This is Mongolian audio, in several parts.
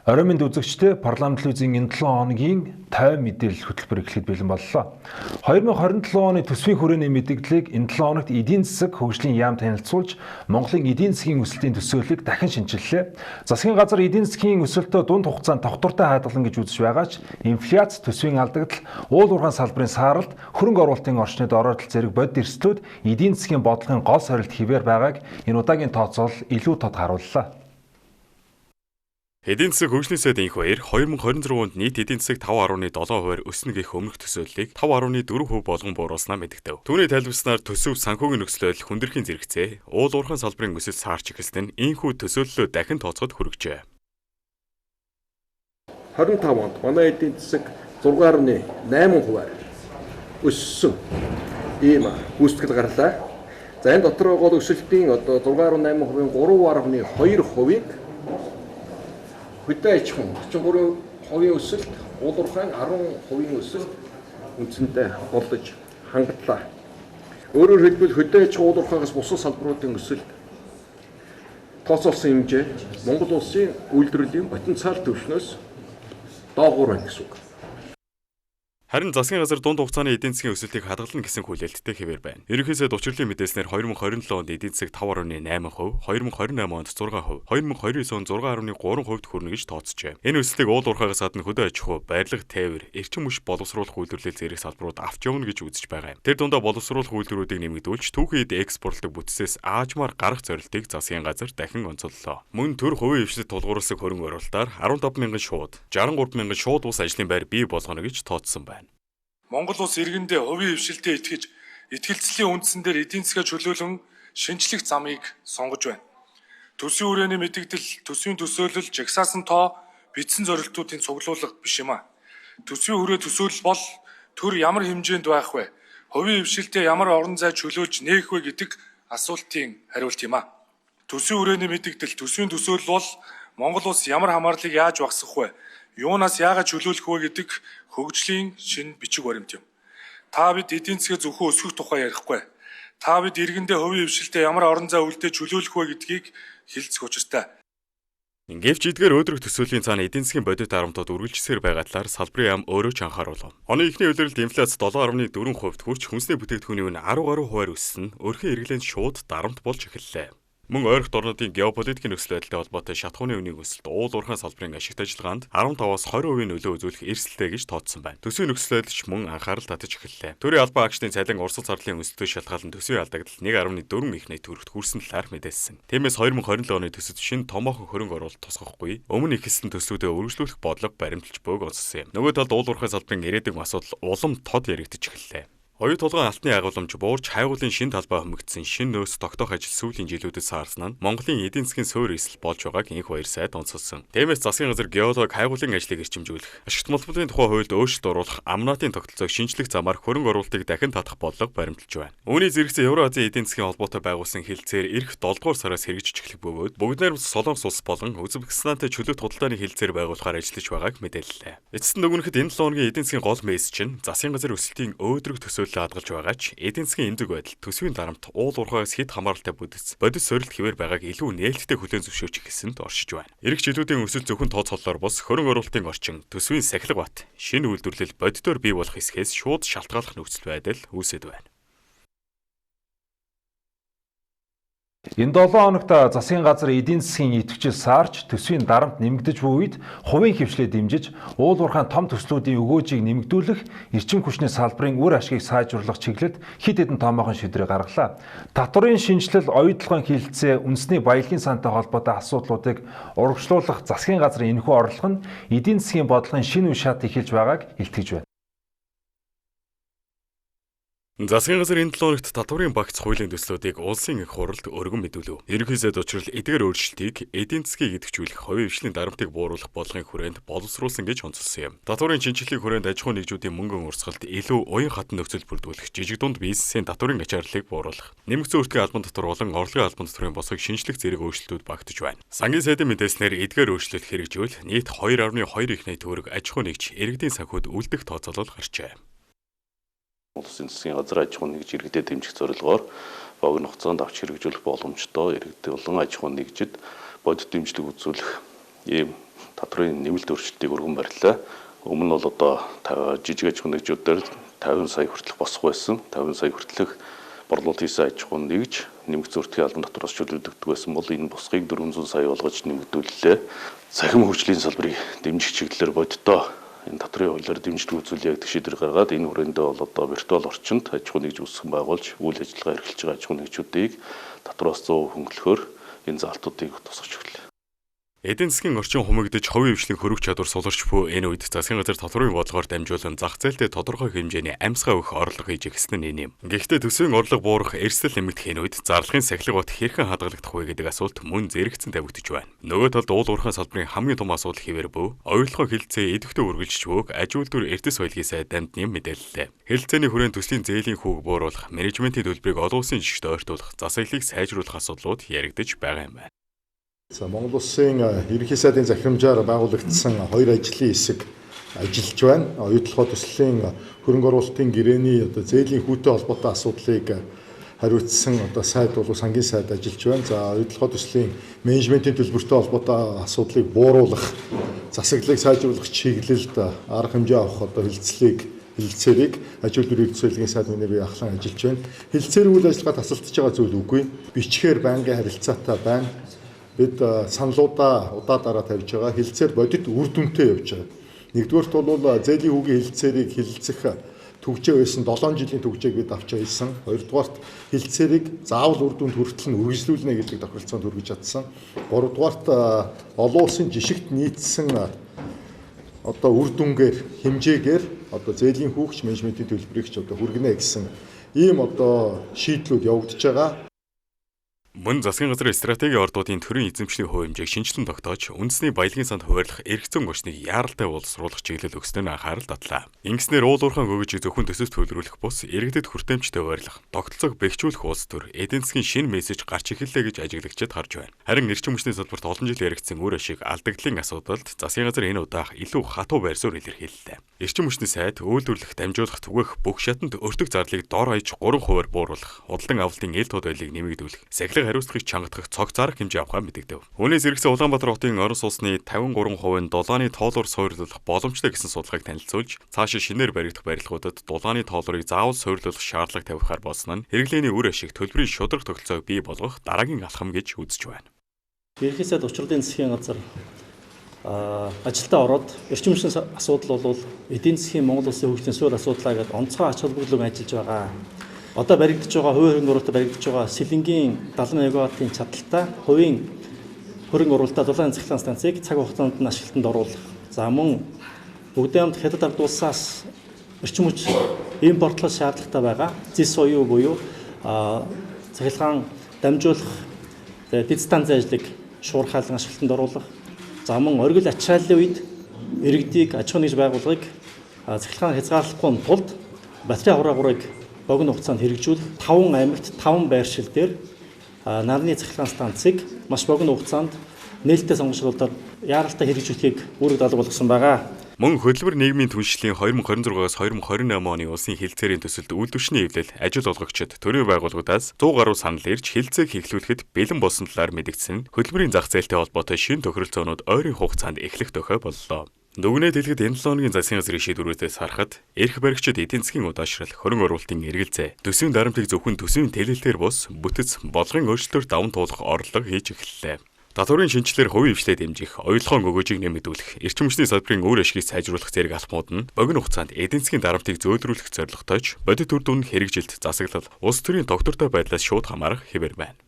Орой мэнд үзэгчдээ парламент телевизийн энэ 7 хоногийн 50 мэдээлэл хөтөлбөр эхлэхэд бэлэн боллоо. 2027 оны төсвийн хүрээний мэдээллийг энэ 7 хоногт эдийн засаг хөгжлийн яам танилцуулж, Монголын эдийн засгийн өсөлтийн төсөөллийг дахин шинжиллээ. Засгийн газар эдийн засгийн өсөлтөө дунд хугацаанд тогтвортой хадгална гэж үзэж байгаа ч, инфляц, төсвийн алдагдал, уул уурхайн салбарын сааралт, хөрөнгө оруулалтын орчнод ороотлол зэрэг бодит эрсдлүүд эдийн засгийн бодлогын гол сорилт хിവэр байгааг энэ удаагийн тооцоол илүү тод харууллаа. Эдийн засаг хөгжлийн сайд инх баяр 2026 онд нийт эдийн засаг 5.7% өснө гэх өмнөх төсөөллийг 5.4% болгон бууруулснаа мэдэгдэв. Түүний тайлбарснаар төсөв санхүүгийн нөхцөл хүндрхийн зэрэгцээ, уул уурхайн салбарын өсөлт саарч эхэлсэн нь энэхүү төсөөллөө дахин тооцоход хүргэжээ. 25 онд манай эдийн засаг 6.8% өссөн ийм гүйцэтгэл гарлаа. За энэ дотор гол өсөлтийн 6.8%-ийн 3.2%-ийг хөдөө аж ахуйн 33% өсөлт, уул уурхайн 10% өсөлт үндсэндээ голдож хангатлаа. Өөрөөр хэлбэл хөдөө аж ахуйн уул уурхайгаас бусад салбаруудын өсөлт тооцоолсон хэмжээ Монгол улсын үйлдвэрлэлийн потенциал түвшнээс доогуур байна гэсэн үг. Харин засгийн газар дунд хугацааны эдийн засгийн өсөлтийг хадгална гэсэн хүлээлттэй хэвээр байна. Ерөнхийдөө учрлын мэдээлснээр 2027 онд эдийн засаг 5.8%, 2028 онд 6%, 2029 онд 6.3%-д хүрнэ гэж тооцжээ. Энэ өсөлтийг уул уурхайгаас гадна хөдөө аж ахуй, барилга, тээвэр, эрчим хүч боловсруулах үйлдвэрлэл зэрэг салбарууд авч явна гэж үзэж байгаа юм. Тэр дундаа боловсруулах үйлдвэрүүдийг нэмэгдүүлж, түүхийд экспортлог бүтцээс аажмаар гарах зорилтыг засгийн газар дахин онцоллоо. Мөн төр хувийн хвшилтэд тулгуурласан хөрөнгө оруулалтаар 15 мянган шууд, 63 мянган шууд ус ажлын байр бий болгоно гэж тооцсон байна. Монгол улс иргэндээ хувийн хвшилтэд итгэж, итгэлцлийн үндсэн дээр эдийн засгаа чөлөөлөн шинжлэх замыг сонгож байна. Төсвийн хүрээний мэдээлэл, төсвийн төсөөлөл, жагсаасан тоо, бичсэн зорилтуудын цуглуулга биш юм а. Төсвийн хүрээ төсөөлөл бол төр ямар хэмжээнд байх вэ? Хувийн хвшилтэд ямар орон зай чөлөөлж нээх вэ гэдэг асуултын хариулт юм а. Төсвийн хүрээний мэдээлэл, төсвийн төсөөлөл бол Монгол улс ямар хамаарлыг яаж багасгах вэ? Юунаас яагаад чөлөөлөх вэ гэдэг хөгжлийн шинэ бичиг баримт юм. Та бид эдийн засгээ зөвхөн өсгөх тухай ярихгүй. Та бид иргэндээ хувийн хвшилтэд ямар орон зай үлдээж чөлөөлөх вэ гэдгийг хэлцэх учиртай. Ингээвч эдгээр өөдрөг төсөөлийн цаана эдийн засгийн бодит харамтууд үргэлжсээр байгаа талаар салбарын яам өөрөө ч анхааруулав. Оны эхний улиралд инфляц 7.4% хүрч хүнсний бүтээгдэхүүний үн 10 гаруй хувиар өссөн, өрхийн эргэлэн шууд дарамт болж эхэллээ. Мөн ойролт орнуудын геополитикийн нөхцөл байдалтай холбоотой шатхууны үнийн өсөлт уул уурхайн салбарын ашигт ажиллагаанд 15-аас 20% нөлөө үзүүлэх эрсдэлтэй гэж тооцсон байна. Төсвийн нөхцөл байдал ч мөн анхаарал татаж эхэллээ. Төрийн албан агчдын цалин урсгал зарлалын өсөлтөд шалтгаалan төсвийн алдагдал 1.4 их найт төгрөгт хүрсэн талаар мэдээлсэн. Тиймээс 2027 оны төсөвт шинэ томоохон хөрөнгө оруулалт тусгахгүй, өмнө ихэлсэн төслүүдэд үргэлжлүүлэх бодлого баримталж бөөг онцсон юм. Нөгөө талд уул уурхайн салбарын ирээдүйн асуудал улам тод яригдж эхэллээ. Оюу толгойн алтны агуулмж буурч хайгуулын шин талбай хөмөгдсөн шин нөөц тогтоох ажил сүүлийн жилүүдэд саарсан нь Монголын эдийн засгийн суурь эсэл болж байгааг инх баяр сайд онцолсон. Тиймээс засгийн газар геолог хайгуулын ажлыг эрчимжүүлэх, ашигт мултмалын тухай хуульд өөрчлөлт оруулах, амнаатын тогтолцоог шинжлэх замаар хөрөнгө оруулалтыг дахин татах бодлого баримталж байна. Үүний зэрэгцээ Евразийн эдийн засгийн холбоотой байгуулсан хилцээр эх 7 дугаар сараас хэрэгжиж эхлэх бөгөөд бүгд найрамд Солонгос улс болон Узбекистантай чөлөөт худалдааны хилцээр байгуулахаар ажиллаж байгааг мэдээллээ. Эцэст нь өгнөхөд энэ 7 хоногийн эдийн засгийн гол мессеж нь засгийн газар өсөлтийн өөдрөг төсөөлөл хадгалж байгаа ч эдийн засгийн эмзэг байдал, төсвийн дарамт, уул уурхайгаас хэд хамааралтай бодис сорилт хിവэр байгааг илүү нээлттэй хүлээн зөвшөөрч эхэлсэнд оршиж байна. Ирэх жилүүдийн өсөлт зөвхөн тооцоололоор бус хөрөнгө оруулалтын орчин, төсвийн сахилга бат, шинэ үйлдвэрлэл бодитоор бий болох хэсгээс шууд шалтгааллах нөхцөл байдал үүсэт байна. Энэ 7 хоногт засгийн газар эдийн засгийн идэвхжил саарч төсвийн дарамт нэмэгдэж буй үед хувийн хвшлээ дэмжиж уул уурхайн том төслүүдийн өгөөжийг нэмэгдүүлэх эрчим хүчний салбарын үр ашгийг сайжруулах чиглэлд хэд хэдэн томоохон шийдвэрээ гаргалаа. Татварын шинжилэл, оюутлогын хилцээ, үндэсний баялагын сантай холбоотой асуудлуудыг урагшлуулах засгийн газрын энэхүү орлого нь эдийн засгийн бодлогын шинэ үе шат эхэлж байгааг илтгэж байна. Засгийн газар энэ 7 хоногт татварын багц хуулийн төслүүдийг улсын их хурлд өргөн мэдүүлв. Ерөнхийдөө учрал эдгээр өөрчлөлтийг эдийн засгийг идэвхжүүлэх, хувийн хвшлийн дарамтыг бууруулах бодлогын хүрээнд боловсруулсан гэж онцлсон юм. Татварын шинжилгээг хүрээнд аж ахуйн нэгжүүдийн мөнгөн урсгалд илүү уян хатан нөхцөл бүрдүүлэх, жижиг дунд бизнесийн татварын ачааллыг бууруулах, нэмэгдсэн өртгийн албан татвар болон орлогын албан татврын босгыг шинжлэх зэрэг өөрчлөлтүүд багтаж байна. Сангийн сайдын мэдээлснээр эдгээр өөрчлөлт хэрэгжүүл нийт 2.2 их найт төгрөг аж ахуй нэгж иргэдийн санхуд үлдэх тооцоолол гарчээ. Улсын засгийн газар аж ахуйн нэгж иргэдэд дэмжих зорилгоор богино хугацаанд авч хэрэгжүүлэх боломжтой иргэдэд болон аж ахуйн нэгжид бодит дэмжлэг үзүүлэх ийм татврын нэмэлт өөрчлөлтийг өргөн барьлаа. Өмнө нь бол одоо жижиг аж ахуйн нэгжүүдээр 50 сая хүртэлх босох байсан. 50 сая хүртэлх борлуулалт хийсэн аж ахуйн нэгж нэмэгц зөрчлийн албан татвараас чөлөөлөгддөг байсан бол энэ босхийг 400 сая болгож нэмэгдүүллээ. Цахим хөгжлийн салбарыг дэмжих чиглэлээр бодитоо энэ татврын хуулиар дэмжлэг үзүүлэх ягдаг шийдвэр гаргаад энэ хүрээндээ бол одоо виртуал орчинд аж ахуйн нэгж үүсгэн байгуулж үйл ажиллагаа эрхэлж байгаа аж ахуйн нэгжүүдийг татвараас 100% хөнгөлөхөөр энэ заалтуудыг тусгаж өглөө. Эдийн засгийн орчин хумигдж хувийн хвшлийн хөрөг чадвар суларч буй энэ үед засгийн газар татврын бодлогоор дамжуулан зах зээлдээ тодорхой хэмжээний амьсгаа өгөх орлого хийж эхэлсэн нь юм. Гэхдээ төсвийн орлого буурах эрсдэл нэмэгдэх энэ үед зарлагын сахилга бот хэрхэн хадгалагдах вэ гэдэг асуулт мөн зэрэгцэн тавигдж байна. Нөгөө талд уул уурхай салбарын хамгийн том асуудал хэвээр буй оюутлогоо хилцээ идэвхтэй үргэлжлэж буйг аж үйлдвэр эрдэс соёлын сайд дамд нэм мэдээллээ. Хилцээний хүрээнд төслийн зээлийн хүүг бууруулах, менежментийн төлбөрийг олон улсын жишгт ойртуулах, засаглалыг сайжруулах асуудлууд яригдж байгаа юм байна. Монгол Улсын ерөнхий сайдын захирамжаар байгуулагдсан 2 ажлын хэсэг ажиллаж байна. Оюутлогоо төслийн хөрөнгө оруулалтын гэрээний зээлийн хүүтэй холбоотой асуудлыг хариуцсан сайд бол сангийн сайд ажиллаж байна. За оюутлогоо төслийн менежментийн төлбөртэй холбоотой асуудлыг бууруулах, засаглалыг сайжруулах чиглэлд арга хэмжээ авах хилцээрийг аж үйлдвэр эрдэс соёлын сайд мөнөөр ахлан ажиллаж байна. Хилцээр үйл ажиллагаа тасалдж байгаа зүйл үгүй. Бичгээр байнгын харилцаатай байна. Бид саналуудаа удаа тавьж байгаа. Хилцээр бодит үр дүнтэй явж байгаа. Нэгдүгээрт бол зээлийн хүүгийн хилцээрийг хилцэх төгжээ байсан 7 жилийн төгжээг бид авч байсан. Хоёрдугаарт хилцээрийг заавал үр дүнд хүртэл нь үргэлжлүүлнэ гэдэг тохиролцоонд хүргэж чадсан. Гуравдугаарт олон улсын жишгт нийцсэн үр дүнгээр хэмжээгээр зээлийн хүүгч менежментийн төлбөрийг хүргэнэ гэсэн ийм шийдлүүд явагдаж байгаа. Мөн засгийн газрын стратегийн ордуудын төрийн эзэмшлийн хувь хэмжээг шинжилэн тогтоож, үндэсний баялагын санд хуваарлах эрх зүйн орчныг яаралтай боловсруулах чиглэл өгснээр анхаарал татлаа. Ингэснээр уул уурхайн гөгөөжийг зөвхөн төсөвт төлөвлөрөх бус, иргэдэд хүртээмжтэй хуваарлах, тогтолцоог бэхжүүлэх улс төр, эдийн засгийн шинэ мессеж гарч эхэллээ гэж ажиглагчид харж байна. Харин эрчим хүчний салбарт олон жил яригдсан үр ашиг алдагдлын асуудалд засгийн газар энэ удаах илүү хатуу байр суурь илэрхийллээ. Эрчим хүчний сайд үйлдвэрлэх, дамжуулах, түгээх бүх шатанд өртөг зарлыг дор хаяж 3% бууруулах, худалдан авалтын ил тод байлыг нэмэгдүүлэх, сахилга хариуцлагыг чангадах цог зарах хэмжээ авахаа мэдэгдэв. Үүнээс эргэсэн Улаанбаатар хотын орон сууцны 53% дулааны тоолуур суурилуулах боломжтой гэсэн судалгааг танилцуулж, цаашаа шинээр баригдах барилгуудад дулааны тоолуурыг заавал суурилуулах шаардлага тавихаар болсон нь хэрэглээний үр ашиг төлбөрийн шударга тогтолцоог бий болгох дараагийн алхам гэж үзэж байна. Ерөнхий сайд учралын засгийн газар ажилдаа ороод эрчим хүчний асуудал бол эдийн засгийн Монгол Улсын хөгжлийн суурь асуудлаа гэдэг онцгой ач холбогдлого ажиллаж байгаа. Одоо баригдаж байгаа хувийн хөрөнгө оруулалтад баригдаж байгаа Сэлэнгийн 70 мегаваттын чадaltaй хувийн хөрөнгө оруулалтад дулаан цахилгаан станцыг цаг хугацаанд нь ашиглалтанд оруулах. За мөн бүгд хамт хятад ард улсаас эрчим хүч импортлох шаардлагатай байгаа. Зис соёо буюу цахилгаан дамжуулах дэд станцын ажлыг шуурхайлан ашиглалтанд оруулах. За мөн оргил ачааллын үед иргэдийг аж ахуйн нэгж байгууллагыг цахилгаан хязгаарлахгүй тулд батарей хураагуурыг богино хугацаанд хэрэгжүүлэх 5 аймагт 5 байршил дээр нарны цахилгаан станцыг маш богино хугацаанд нээлттэй сонгочлолтоор яаралтай хэрэгжүүлэхийг үүрэг даалга болгосон байгаа. Мөн хөдөлмөр нийгмийн түншлэлийн 2026-аас 2028 оны улсын хилцээрийн төсөлд үйлдвэрчний эвлэл ажил олгогчид төрийн байгууллагуудаас 100 гаруй санал ирж хилцээг хэвлүүлэхэд бэлэн болсон талаар мэдгдсэн хөдөлмөрийн зах зээлтэй холбоотой шинэ тохиролцоонууд ойрын хугацаанд эхлэх тохиол боллоо. Дүгнэлт хэлэхэд энэ 7 өдрийн засгийн газрын шийдвэрүүдээс харахад эрх баригчид эдийн засгийн удаашрал, хөрөнгө оруулалтын эргэлзээ, төсвийн дарамтыг зөвхөн төсвийн тэлэлтээр бус бүтэц бодлогын өөрчлөлтөөр даван туулах орлого хийж эхэллээ. Татврын шинжилгээр хувийн хвшлээ дэмжих, оюутлогын гөгөөжийг нэмэгдүүлэх, эрчим хүчний салбарын үр ашгийг сайжруулах зэрэг алхмууд нь богино хугацаанд эдийн засгийн дарамтыг зөөлрүүлэх зорилготойч бодит үр дүн хэрэгжилт, засаглал, улс төрийн тогтвортой байдлаас шууд хамаарах хэвээр байна.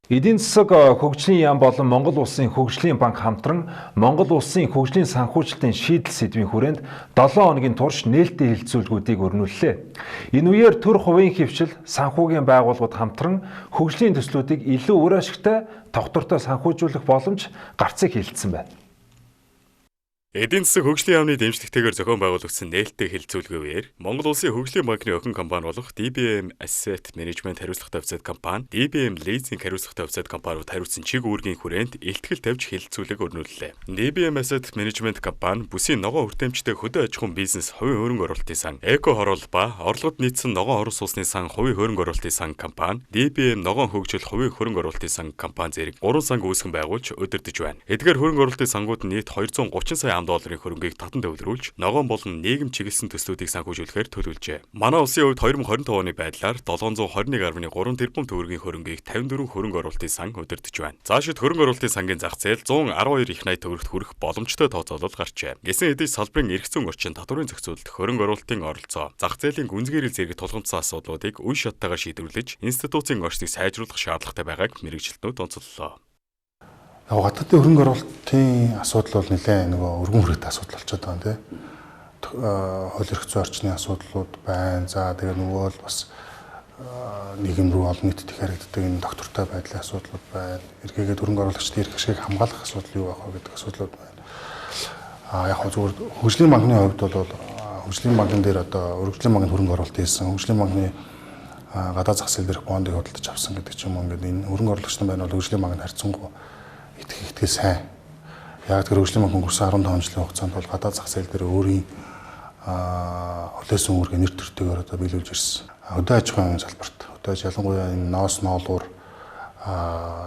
Эдийн засаг хөгжлийн яам болон Монгол Улсын хөгжлийн банк хамтран Монгол Улсын хөгжлийн санхүүжилтийн шийдэл сэдвийн хүрээнд 7 хоногийн турш нээлттэй хэлэлцүүлгүүдийг өрнүүллээ. Энэ үеэр төр хувийн хвшил, санхүүгийн байгууллагууд хамтран хөгжлийн төслүүдийг илүү үр ашигтай, тогтвортой санхүүжүүлэх боломж гарцыг хэлэлцсэн байна. Эдийн засаг хөгжлийн яамны дэмжлэгтэйгээр зохион байгуулагдсан нээлттэй хэлэлцүүлгээр Монгол Улсын хөгжлийн банкны охин компани болох DBM Asset Management хариуцлагатай офсет компани, DBM Leasing хариуцлагатай офсет компаниуд хариуцсан чиг үүргийн хүрээнд илтгэл тавьж хэлэлцүүлэг өрнүүллээ. DBM Asset Management компани бүсийн ногоон хүртээмжтэй хөдөө аж ахуйн бизнес, хувийн хөрөнгө оруулалтын сан, эко хорол ба орлогод нийцсэн ногоон орон сууцны сан, хувийн хөрөнгө оруулалтын сан компани, DBM ногоон хөгжил хувийн хөрөнгө оруулалтын сан компани зэрэг 3 санг үүсгэн байгуулж удирдах байна. Эдгээр хөрөнгө оруулалтын сангууд нь нийт 230 сая $10 хөрөнгийг татан төвлөрүүлж, ногоон болон нийгэм чиглэсэн төслүүдийг санхүүжүүлэхээр төлөвлөжээ. Манай улсын хувьд 2025 оны байдлаар 721.3 тэрбум төгрөгийн хөрөнгийг 54 хөрөнгө оруулалтын сан удирдах байна. Цаашид хөрөнгө оруулалтын сангийн зах зээл 112 их 80 төгрөгт хүрэх боломжтой тооцоолол гарчээ. Гэсэн хэдий салбарын эрх зүйн орчин татварын зохицуулалт, хөрөнгө оруулалтын оролцоо, зах зээлийн гүнзгийрэл зэрэг тулгамдсан асуудлуудыг үе шаттайгаар шийдвэрлэж, институцийн орчныг сайжруулах шаардлагатай байгааг мэргэжилтнүүд онцоллоо. Гадаадын хөрөнгө оруулалтын асуудал бол нэлээд нөгөө өргөн хүрээтэй асуудал болчиход байгаа тийм. Хууль эрх зүйн орчны асуудлууд байна. За тэгээ нөгөө бол бас нийгэм рүү олон нийтэд их харагддаг энэ доктортой байдлын асуудлууд байна. Эргээгээд хөрөнгө оруулагчдын эрх ашигыг хамгаалах асуудал юу байх вэ гэдэг асуудлууд байна. Яг хөө зүгээр хөгжлийн банкны хувьд бол хөгжлийн банкн дээр одоо хөгжлийн банкнд хөрөнгө оруулалт хийсэн, хөгжлийн банкны гадаад зах зээл дээрх бондыг худалдаж авсан гэдэг ч юм уу ингээд энэ хөрөнгө оруулагч нар байна бол хөгжлийн банкнд харьцангуй итгэл сайн. Яг тэр хөгжлийн банк өнгөрсөн 15 жилийн хугацаанд бол гадаад зах зээл дээр өөрийн хөлөөсөн үүргээ нэр төртэйгээр одоо биелүүлж ирсэн. Хөдөө аж ахуйн салбарт, хөдөө аж ялангуяа энэ ноос ноолуур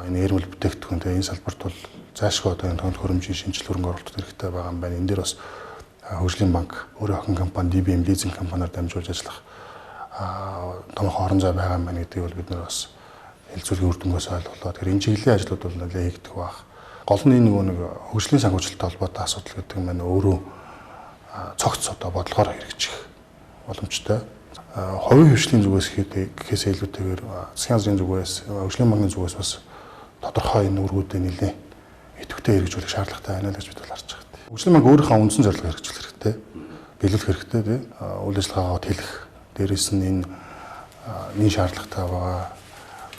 энэ эрмэл бүтээгдэхүүн энэ салбарт бол заашгүй одоо энэ хөрөмжийн шинжил хөрөнгө оруулалт хэрэгтэй байгаа юм байна. Энэ дээр бас хөгжлийн банк өөрийн охин компани DBM Leasing компаниар дамжуулж ажиллах томоохон орон зай байгаа юм байна гэдгийг бол бид нар бас хэлцүүлгийн үр дүнгээс ойлголоо. Тэгэхээр энэ чиглэлийн ажлууд бол нэлээд хийгдэх баг. Гол нь нөгөө нэг хөгжлийн санхүүжилттэй холбоотой асуудал гэдэг нь маань өөрөө цогц одоо бодлогоор хэрэгжих боломжтой. Хувийн хвшлийн зүгээс гэхээс илүүтэйгээр засгийн газрын зүгээс, хөгжлийн банкны зүгээс бас тодорхой энэ үүргүүдээ нэлээд идэвхтэй хэрэгжүүлэх шаардлагатай байна л гэж бид бол харж байгаа. Хөгжлийн банк өөрийнхөө үндсэн зорилгыг хэрэгжүүлэх хэрэгтэй. Биелүүлэх хэрэгтэй тийм. Үйл ажиллагаагаа тэлэх. Дээрээс нь энэ шаардлагатай байгаа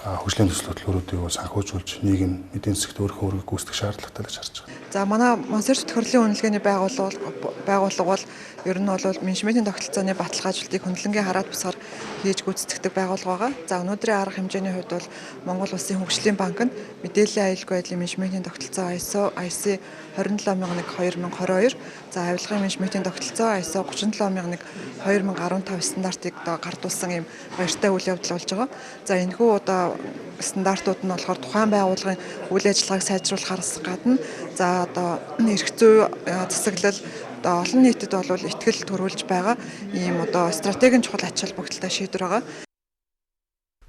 хөгжлийн төсөл хөтөлбөрүүдийг санхүүжүүлж нийгэм эдийн засагт өөрийнхөө үүргийг гүйцэтгэх шаардлагатай гэж харж байгаа. За манай Монсерч төрлөлийн үнэлгээний байгууллага бол ер нь бол менежментийн тогтолцооны баталгаа ажилтныг хөндлөнгийн хараад бусгаар хийж гүйцэтгэдэг байгууллага байгаа. За өнөөдрийн арга хэмжээний хувьд бол Монгол Улсын хөгжлийн банк нь мэдээллийн аюулгүй байдлын менежментийн тогтолцоо IC 27001/2022, за авилгын менежментийн тогтолцоо ISO 37001/2015 стандартыг одоо гардуулсан юм баяртай үйл явдал болж байгаа. За энэхүү одоо стандартууд нь болохоор тухайн байгууллагын үйл ажиллагааг сайжруулахаас гадна за одоо эрх зүй засаглал одоо олон нийтэд бол ихтгэл төрүүлж байгаа ийм одоо стратегийн чухал ач холбогдолтой шийдвэр байгаа.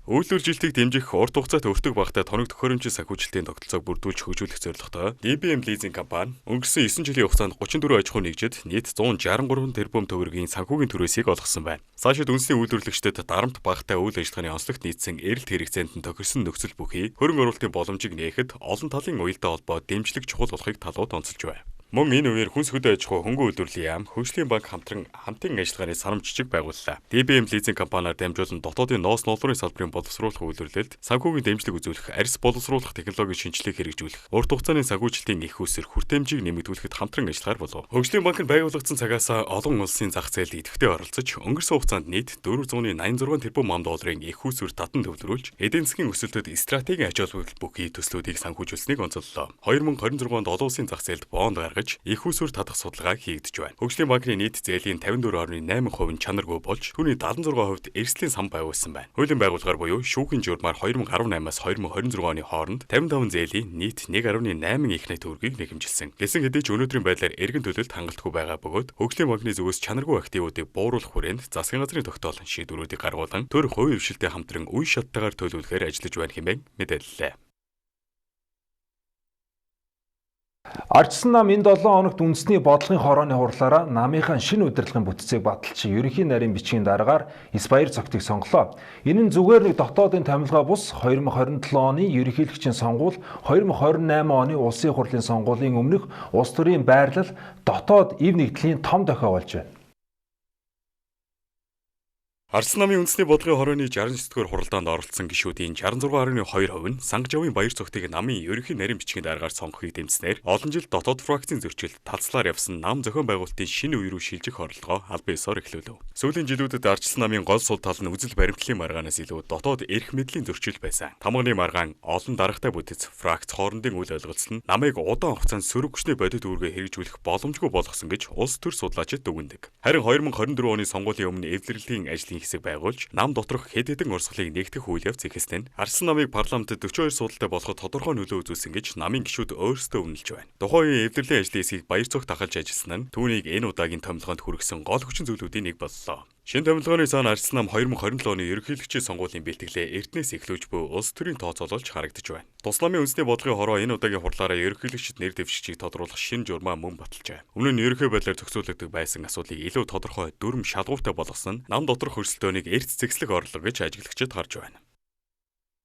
Үйлдвэржилтийг дэмжих урт хугацаат өртөг багтаа тоног төхөөрөмжийн санхүүжилтийн тогтолцоог бүрдүүлж хөгжүүлэх зорилготой DBM Leasing компани өнгөрсөн 9 жилийн хугацаанд 34 аж ахуйн нэгжид нийт 163 тэрбум төгрөгийн санхүүгийн түрээсийг олгосон байна. Цаашид үндэсний үйлдвэрлэгчдэд дарамт багтаа үйл ажиллагааны онцлогт нийцсэн эрэлт хэрэгцээнд нь тохирсон нөхцөл бүхий хөрөнгө оруулалтын боломжийг нээхэд олон талын уялдаа холбоо дэмжлэг чухал болохыг талууд онцолж байна. Мөн энэ үеэр хүнс хөдөө аж ахуй хөнгөн үйлдвэрлэлийн яам, хөгжлийн банк хамтран хамтын ажиллагааны санамж жижиг байгууллаа. DBM Leasing компаниар дамжуулан дотоодын ноос ноолуурын салбарын боловсруулах үйлдвэрлэлд санхүүгийн дэмжлэг үзүүлэх, арьс боловсруулах технологийн шинжилгээг хэрэгжүүлэх, урт хугацааны санхүүжилтийн их үүсэр хүртээмжийг нэмэгдүүлэхэд хамтран ажиллахаар болов. Хөгжлийн банк нь байгуулагдсан цагаас олон улсын зах зээлд идэвхтэй оролцож, өнгөрсөн хугацаанд нийт $486 тэрбум $10 их үүсвэр татан төвлөрүүлж, эдийн засгийн өсөлтөд стратегийн ач холбогдол бүхий төслүүдийг санхүүжүүлсэнийг онцоллоо. 2026 онд олон улсын зах зээлд бонд их усүр татах судалгаа хийгдэж байна. Хөгжлийн банкны нийт зээлийн 54.8% нь чанаргүй болж түүний 76% эрсдлийн сан байгуулсан байна. Хуулийн байгууллагаар буюу шүүхийн журмаар 2018-аас 2026 оны хооронд 55 зээлийн нийт 1.8 их найт төгрөгийг нэхэмжилсэн. Гэсэн хэдий ч өнөөдрийн байдлаар эргэн төлөлт хангалтгүй байгаа бөгөөд хөгжлийн банкны зүгээс чанаргүй активуудыг бууруулах хүрээнд засгийн газрын тогтоол шийдвэрүүдийг гаргуулan төр хувийн хвшилтэд хамтран үе шаттайгаар төлөвлөхөөр ажиллаж байна хэмээн мэдээллээ. Ардчсан нам энэ 7 хоногт үндэсний бодлогын хорооны хурлаараа намынхаа шинэ удирдлагын бүтцийг баталж ерөнхий нарийн бичгийн дараагаар Испаяр цогтыг сонголоо. Энэ нь зүгээр нэг дотоодын тамилгаа бус 2027 оны ерөнхийлөгчийн сонгуул 2028 оны улсын хурлын сонгуулийн өмнөх улс төрийн байрлал дотоод эв нэгдлийн том дохио болж байна. Арслан намын үндэсний бодлогын хорооны 69-р хуралдаанд оролцсон гишүүдийн 66.2% нь Сангажавын баяр цогтыг намын ерөнхий нарийн бичгийн дараагаар сонгохыг дэмжснээр олон жил дотоод фракцийн зөрчилд талцлаар явсан нам зохион байгуулалтын шинэ үе рүү шилжих орлогоо албан ёсоор эхлүүлв. Сүүлийн жилүүдэд Арслан намын гол сул тал нь үзэл баримтлалын маргаанаас илүү дотоод эрх мэдлийн зөрчил байсан. Тамганы маргаан, олон даргатай бүтэц, фракц хоорондын үйл ойлголцол нь намайг удаан хугацаанд сөрөг хүчний бодит үүргээ хэрэгжүүлэх боломжгүй болгосон гэж улс төр судлаачид дүгнэдэг. Харин 2024 оны сонгуулийн өмнө эвлэрлэлийн ажлын хэсэг байгуулж нам доторх хэд хэдэн урсгалыг нэгтгэх үйл явц ихэлсэн нь Арслан намыг парламентд 42 суудалтай болоход тодорхой нөлөө үзүүлсэн гэж намын гишүүд өөрсдөө үнэлж байна. Тухайн үеийн эвлэрлийн ажлын хэсгийг баяр цогт ахалж ажилласан нь түүнийг энэ удаагийн томилгоонд хүргэсэн гол хүчин зүйлүүдийн нэг боллоо. Шинэ томилгооны цаана Арслан нам 2027 оны ерөнхийлөгчийн сонгуулийн бэлтгэлээ эртнээс эхлүүлж буй улс төрийн тооцоололж харагдаж байна. Тус намын үндэсний бодлогын хороо энэ удаагийн хурлаараа ерөнхийлөгчд нэр дэвшигчийг тодруулах шинэ журмаа мөн баталжээ. Өмнө нь ерөнхий байдлаар зохицуулагддаг байсан асуудлыг илүү тодорхой дүрм шалгууртай болгосон нь нам доторх хөрсөлтөөнийг эрт зэгслэх орлого гэж ажиглагчид харж байна.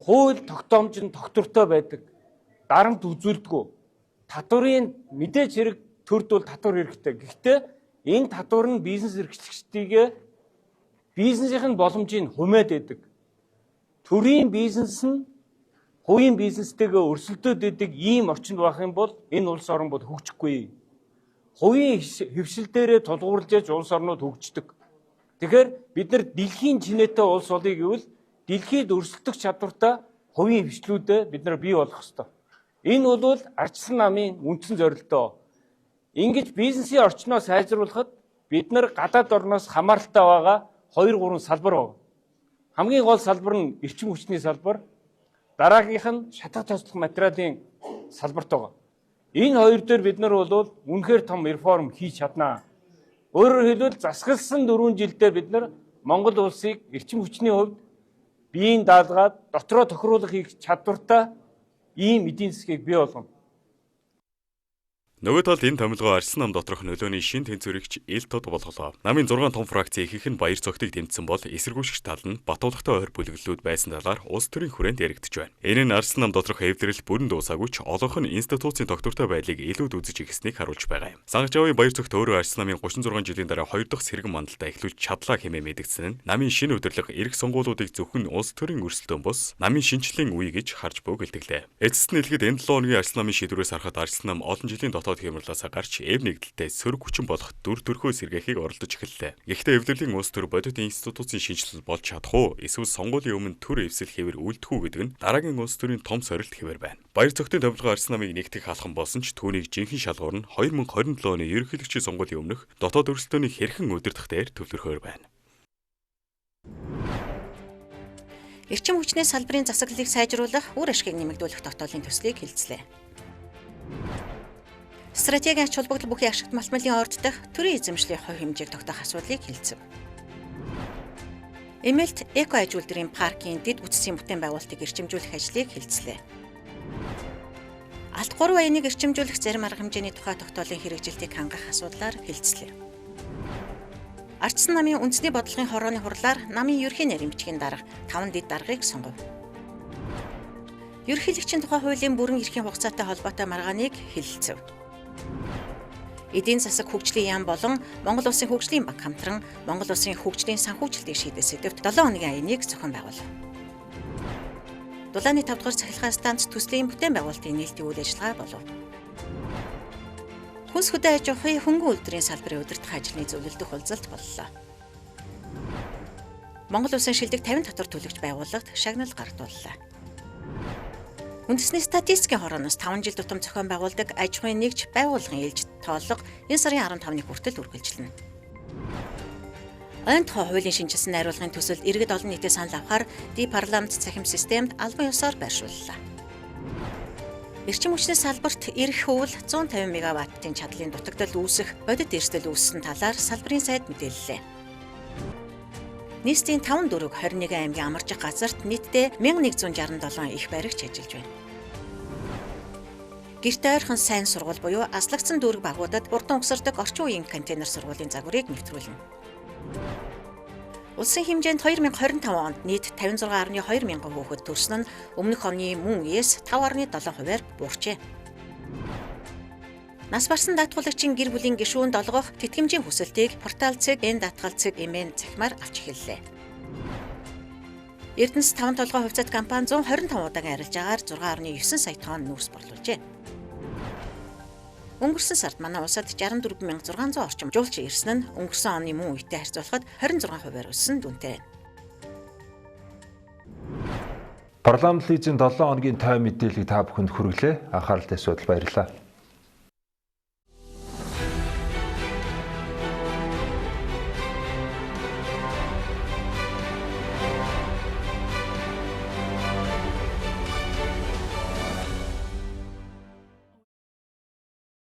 Хууль тогтоомж нь тогтвортой байдаг. Дарамт үзүүлдэггүй. Татварын мэдээж хэрэг төрд бол татвар хэрэгтэй. Гэхдээ энэ татвар нь бизнес эрхлэгчдийг бизнесийн боломжийг хумаад байдаг. Төрийн бизнес нь хувийн бизнестэйгээ өрсөлдөд байдаг ийм орчинд байх юм бол энэ улс орн бол хөгжихгүй. Хувийн хэвшил дээрээ тулгуурлаж яж улс орнууд хөгждөг. Тэгэхээр бид нар дэлхийн чинээтэй улс болъё гэвэл дэлхийд өрсөлдөх чадвартай хувийн хвшлүүдээ бид нар бий болгох ёстой. Энэ бол Арслан намын үндсэн зорилтоо. Ингэж бизнесийн орчноо сайжруулахад бид нар гадаад орноос хамааралтай байгаа 2-3 салбар байна. Хамгийн гол салбар нь эрчим хүчний салбар, дараагийнх нь шатах тослох материалын салбарт байгаа. Энэ хоёр дээр бид нар бол үнэхээр том реформ хийж чаднаа. Өөрөөр хэлбэл засагласан 4 жилдээ бид нар Монгол улсыг эрчим хүчний хувьд биеийн даалгаад дотроо тохируулах хийх чадвартай ийм эдийн засгийг бий болгоно. Нөгөө талд энэ томилгоо Арслан нам доторх нөлөөний шин тэнцвэрэгч ил тод болголоо. Намын 6 том фракц ихэнх нь баяр цогтыг дэмжсэн бол эсэргүүцэх тал нь Батуулагтай ойр бүлэглэлүүд байсан талаар улс төрийн хүрээнд яригдж байна. Энэ нь Арслан нам доторх эвдрэл бүрэн дуусаагүй ч олонх нь институцийн тогтвортой байдлыг илүүд үзэж ихснийг харуулж байгаа юм. Сангажавын баяр цогт өөрөө Арслан намын 36 жилийн дараа 2 дахь сэргэн мандалтаа эхлүүлж чадлаа хэмээн мэдгдсэн нь намын шинэ удирдлага эрх сонгуулиудыг зөвхөн улс төрийн өрсөлдөөн бус намын шинжлэлийн үе гэж харж бөгөлдөглөө. Эцэст нь хэлэхэд энэ 7 өдрийн Арслан намын шийдвэрээс харахад Арслан нам олон жилийн дотоод хямралаасаа гарч эв нэгдэлтэй сөрөг хүчин болох дүр төрхөө сэргээхийг оролдож эхэллээ. Гэхдээ эвлэрлийн улс төр бодит институцийн шинжилэл болж чадах уу? Эсвэл сонгуулийн өмнө төр эвсэл хэвээр үлдэх үү гэдэг нь дараагийн улс төрийн том сорилт хэвээр байна. Баяр цогтын томилгоо Арслан намыг нэгтгэх алхам болсон ч түүнийг жинхэнэ шалгуур нь 2027 оны ерөнхийлөгчийн сонгуулийн өмнөх дотоод өрсөлдөөний хэрхэн удирдах дээр төвлөрөхөөр байна. Эрчим хүчний салбарын засаглалыг сайжруулах, үр ашгийг нэмэгдүүлэх тогтоолын төслийг хэлцлээ. Стратегийн ач холбогдол бүхий ашигт малтмалын орд дахь төрийн эзэмшлийн хувь хэмжээг тогтоох асуудлыг хэлцэв. Эмэлт эко аж үйлдвэрийн паркийн дэд бүтцийн бүтээн байгуулалтыг эрчимжүүлэх ажлыг хэлцлээ. Алт 3 баяныг эрчимжүүлэх зарим арга хэмжээний тухай тогтоолын хэрэгжилтийг хангах асуудлаар хэлцлээ. Арслан намын үндэсний бодлогын хорооны хурлаар намын ерөнхий нарийн бичгийн дарга 5 дэд даргыг сонгов. Ерөнхийлөгчийн тухай хуулийн бүрэн эрхийн хугацаатай холбоотой маргааныг хэлэлцэв. Эдийн засаг хөгжлийн яам болон Монгол Улсын хөгжлийн банк хамтран Монгол Улсын хөгжлийн санхүүжилтийг шийдэх сэдвт 7 хоногийн аяныг зохион байгуулав. Дулааны 5 дугаар цахилгаан станц төслийн бүтээн байгуулалтын нээлтийн үйл ажиллагаа болов. Хүнс хөдөө аж ахуйн хөнгөн үйлдвэрийн салбарын удирдах ажлын зөвлөлдөх уулзалт боллоо. Монгол Улсын шилдэг 50 татвар төлөгч байгууллагт шагнал гардууллаа. Үндэсний статистикийн хорооноос 5 жил тутам зохион байгуулдаг аж ахуйн нэгж байгууллагын ээлж тоолго энэ сарын 15-ны хүртэл үргэлжилнэ. Ойн тухай хуулийн шинжилсэн найруулгын төсөлд иргэд олон нийтийн санал авахаар парламент цахим системд албан ёсоор байршууллаа. Эрчим хүчний салбарт эрх хөвөл 150 мегаваттын чадлын дутагдал үүсэх бодит эрсдэл үүссэн талаар салбарын сайд мэдээллээ. Нийслэлийн 5 дөрөг 21 аймгийн амаржих газарт нийтдээ 1167 их баригч ажиллаж байна. Гэрте ойрхон сайн сургууль буюу аслагдсан дүүрэг багуудад урдан угсардаг орчин үеийн контейнер сургуулийн загварыг нэвтрүүлнэ. Улсын хэмжээнд 2025 онд нийт 56.2 мянган хүүхэд төрсөн нь өмнөх оны мөн үеэс 5.7%-аар буурчээ. Нас барсан даатгуулагчийн гэр бүлийн гишүүнд олгох тэтгэмжийн хүсэлтийг портал цэг, эн даатгал цэг эмээн захимаар авч эхэллээ. Эрдэнэс 5 толгой хувьцат компани 125 удаагийн арилжаагаар 6.9 сая тонн нүүрс борлуулжээ. Өнгөрсөн сард манай улсад 64600 орчим жуулч ирсэн нь өнгөрсөн оны мөн үетэй харьцуулахад 26%-аар өссөн дүнтэй. Парламент телевизийн 7 хоногийн тайм мэдээллийг та бүхэнд хүргэлээ. Анхааралтай суудал баярлалаа.